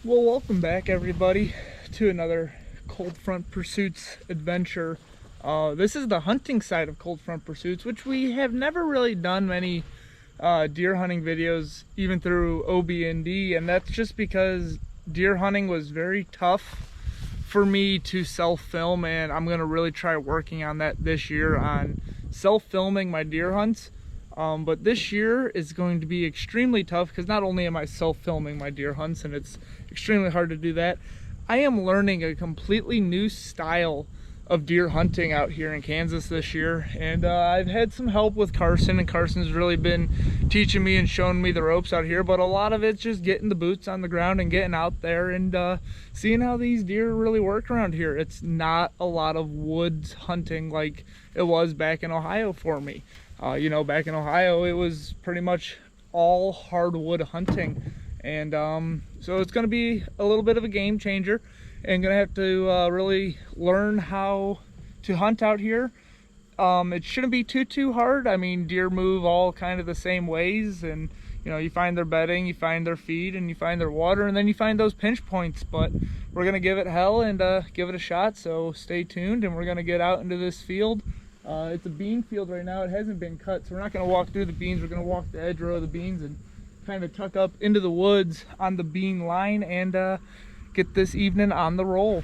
Well, welcome back everybody to another Cold Front Pursuits adventure. This is the hunting side of Cold Front Pursuits, which we have never really done many deer hunting videos, even through OB&D, and that's just because deer hunting was very tough for me to self-film, and I'm gonna really try working on that this year on self-filming my deer hunts. But this year is going to be extremely tough because not only am I self-filming my deer hunts, and it's extremely hard to do that, I am learning a completely new style of deer hunting out here in Kansas this year. And I've had some help with Carson, and Carson's really been teaching me and showing me the ropes out here, but a lot of it's just getting the boots on the ground and getting out there and seeing how these deer really work around here. It's not a lot of woods hunting like it was back in Ohio for me. Back in Ohio, it was pretty much all hardwood hunting. And so it's going to be a little bit of a game changer, and going to have to really learn how to hunt out here. It shouldn't be too hard. I mean, deer move all kind of the same ways, and you find their bedding, you find their feed, and you find their water, and then you find those pinch points. But we're going to give it hell and give it a shot, so stay tuned, and we're going to get out into this field. It's a bean field right now. It hasn't been cut, so we're not going to walk through the beans. We're going to walk the edge row of the beans and kind of tuck up into the woods on the bean line and get this evening on the roll.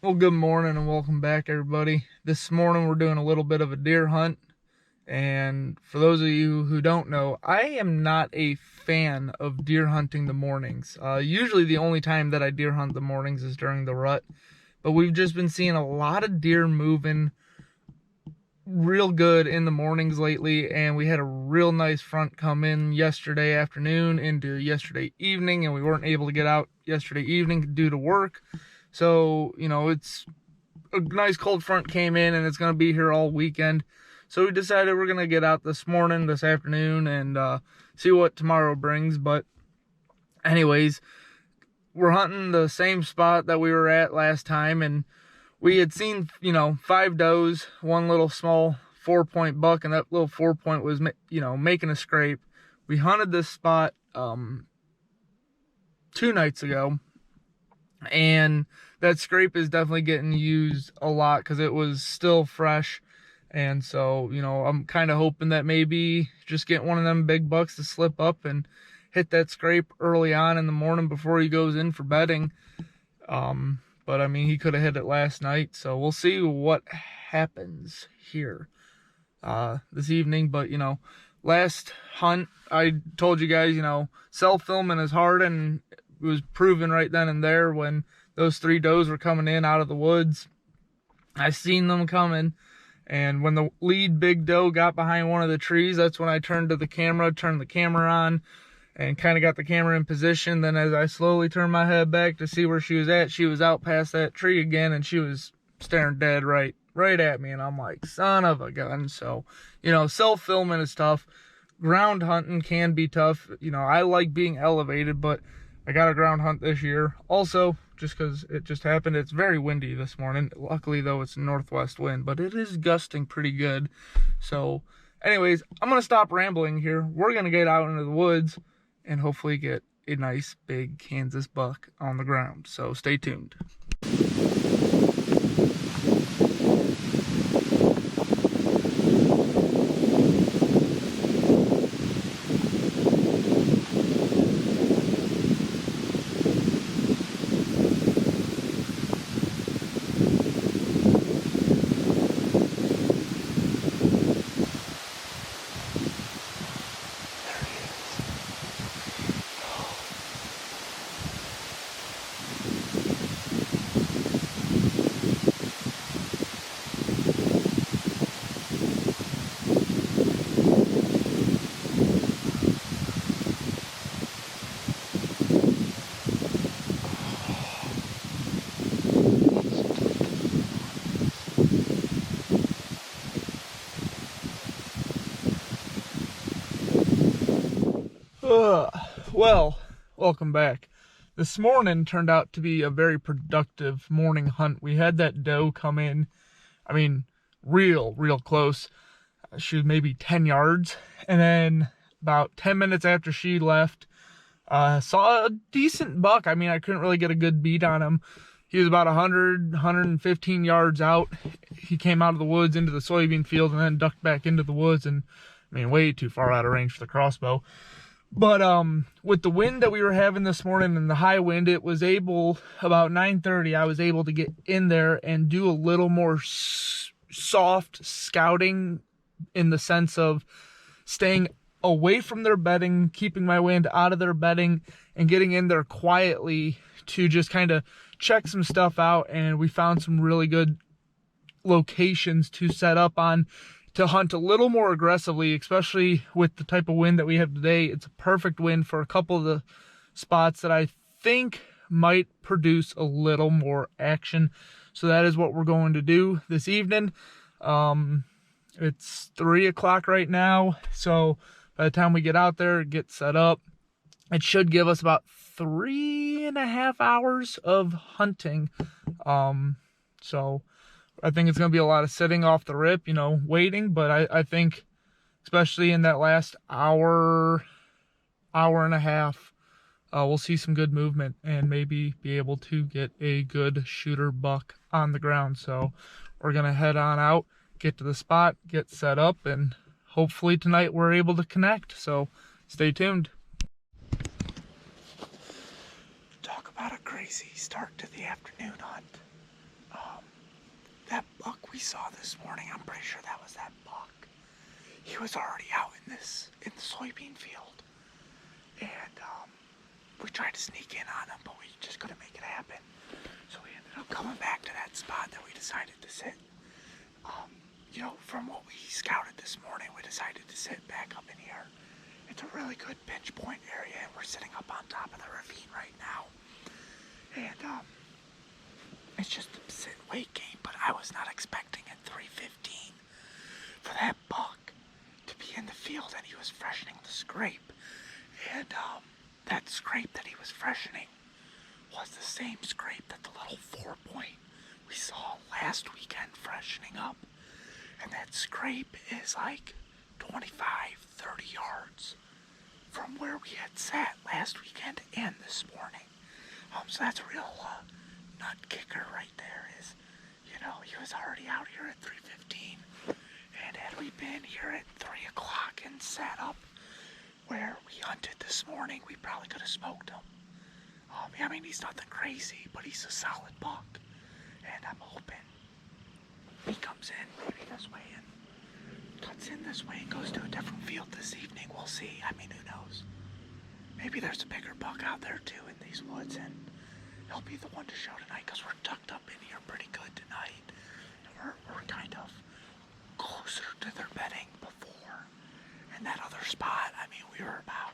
Well, good morning and welcome back, everybody. This morning we're doing a little bit of a deer hunt. And for those of you who don't know, I am not a fan of deer hunting the mornings. Usually the only time that I deer hunt the mornings is during the rut. But we've just been seeing a lot of deer moving real good in the mornings lately. And we had a real nice front come in yesterday afternoon into yesterday evening. And we weren't able to get out yesterday evening due to work. So, you know, it's a nice cold front came in and it's going to be here all weekend. So we decided we're going to get out this afternoon, and see what tomorrow brings. But anyways, we're hunting the same spot that we were at last time. And we had seen, 5 does, one little small 4-point buck, and that little 4-point was, making a scrape. We hunted this spot 2 nights ago. And that scrape is definitely getting used a lot because it was still fresh. And so, I'm kind of hoping that maybe just get one of them big bucks to slip up and hit that scrape early on in the morning before he goes in for bedding. But I mean, he could have hit it last night. So we'll see what happens here this evening. But, last hunt, I told you guys, self-filming is hard, and it was proven right then and there when those 3 does were coming in out of the woods. I seen them coming, and when the lead big doe got behind one of the trees, that's when I turned the camera on, and kind of got the camera in position. Then as I slowly turned my head back to see where she was at, she was out past that tree again, and she was staring dead right at me. And I'm like, son of a gun. So, self-filming is tough. Ground hunting can be tough. I like being elevated, but I got a ground hunt this year. Also, just because it just happened, it's very windy this morning. Luckily, though, it's northwest wind, but it is gusting pretty good. So, anyways, I'm going to stop rambling here. We're going to get out into the woods and hopefully get a nice big Kansas buck on the ground. So, stay tuned. Well, welcome back. This morning turned out to be a very productive morning hunt. We had that doe come in, real close. She was maybe 10 yards. And then about 10 minutes after she left, saw a decent buck. I couldn't really get a good beat on him. He was about 115 yards out. He came out of the woods into the soybean field and then ducked back into the woods, and way too far out of range for the crossbow. But with the wind that we were having this morning and the high wind, it was about 9:30, I was able to get in there and do a little more soft scouting, in the sense of staying away from their bedding, keeping my wind out of their bedding, and getting in there quietly to just kind of check some stuff out. And we found some really good locations to set up on, to hunt a little more aggressively, especially with the type of wind that we have today. It's a perfect wind for a couple of the spots that I think might produce a little more action. So that is what we're going to do this evening. It's 3 o'clock right now. So by the time we get out there, get set up, it should give us about 3.5 hours of hunting. So I think it's going to be a lot of sitting off the rip, waiting. But I think, especially in that last hour and a half, we'll see some good movement and maybe be able to get a good shooter buck on the ground. So we're going to head on out, get to the spot, get set up, and hopefully tonight we're able to connect. So stay tuned. Talk about a crazy start to the afternoon hunt. That buck we saw this morning, I'm pretty sure that was that buck. He was already out in the soybean field. And we tried to sneak in on him, but we just couldn't make it happen. So we ended up coming back to that spot that we decided to sit. You know, from what we scouted this morning, we decided to sit back up in here. It's a really good pinch point area, and we're sitting up on top of the ravine right now. And it's just a sit and wait game, but I was not expecting at 3:15 for that buck to be in the field, and he was freshening the scrape. And that scrape that he was freshening was the same scrape that the little 4-point we saw last weekend freshening up. And that scrape is like 25-30 yards from where we had sat last weekend and this morning. So that's a real nut kicker right there. Is, you know, he was already out here at 3:15, and had we been here at 3 o'clock and sat up where we hunted this morning, we probably could have smoked him. I mean, he's nothing crazy, but he's a solid buck, and I'm hoping he comes in maybe this way and cuts in this way and goes to a different field this evening. We'll see. I mean, who knows? Maybe there's a bigger buck out there too in these woods, and he'll be the one to show tonight, because we're tucked up in here pretty good tonight. And we're kind of closer to their bedding before. And that other spot, I mean, we were about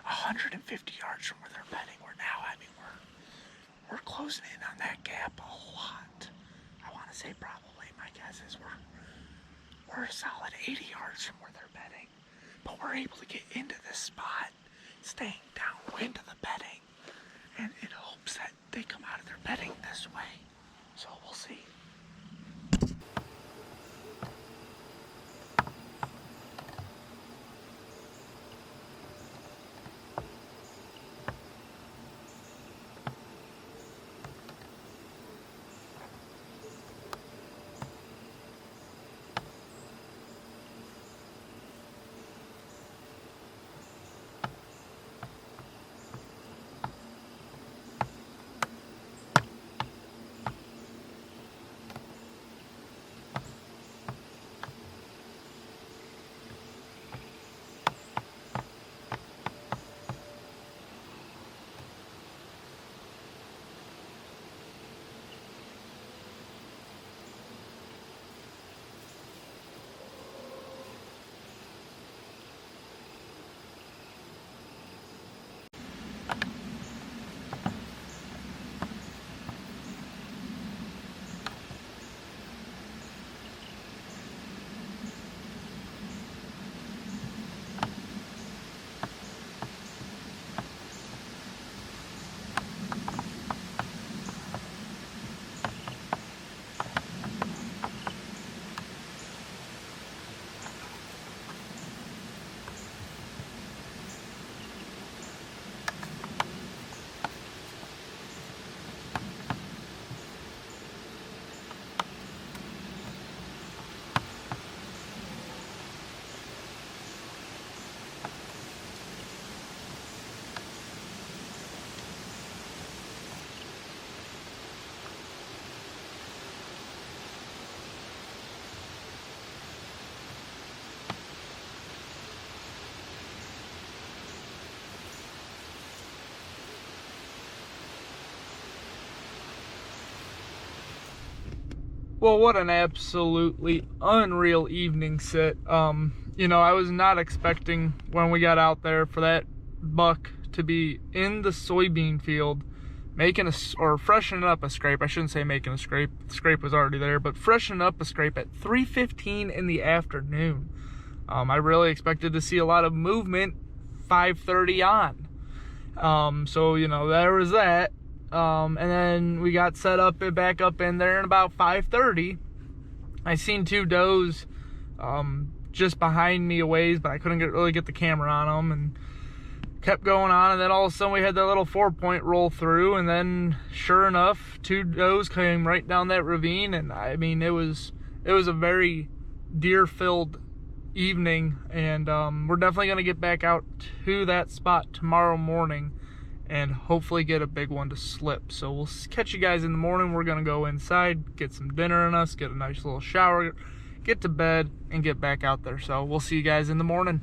150 yards from where they're bedding. We're now, I mean, we're closing in on that gap a lot. I want to say probably, my guess is we're a solid 80 yards from where they're bedding. But we're able to get into this spot, staying downwind of the bedding, and in hopes that they come out of their bedding this way. So we'll see. Well, what an absolutely unreal evening sit. You know, I was not expecting when we got out there for that buck to be in the soybean field making or freshening up a scrape. I shouldn't say making a scrape. The scrape was already there, but freshening up a scrape at 3:15 in the afternoon. I really expected to see a lot of movement 5:30 on. So, you know, there was that. And then we got set up back up in there, and about 5:30 I seen two does just behind me a ways, but I couldn't really get the camera on them, and kept going on. And then all of a sudden we had that little 4-point roll through, and then sure enough, two does came right down that ravine. And I mean, it was a very deer filled evening, and we're definitely going to get back out to that spot tomorrow morning and hopefully get a big one to slip. So we'll catch you guys in the morning. We're gonna go inside, get some dinner in us, get a nice little shower, get to bed, and get back out there. So we'll see you guys in the morning.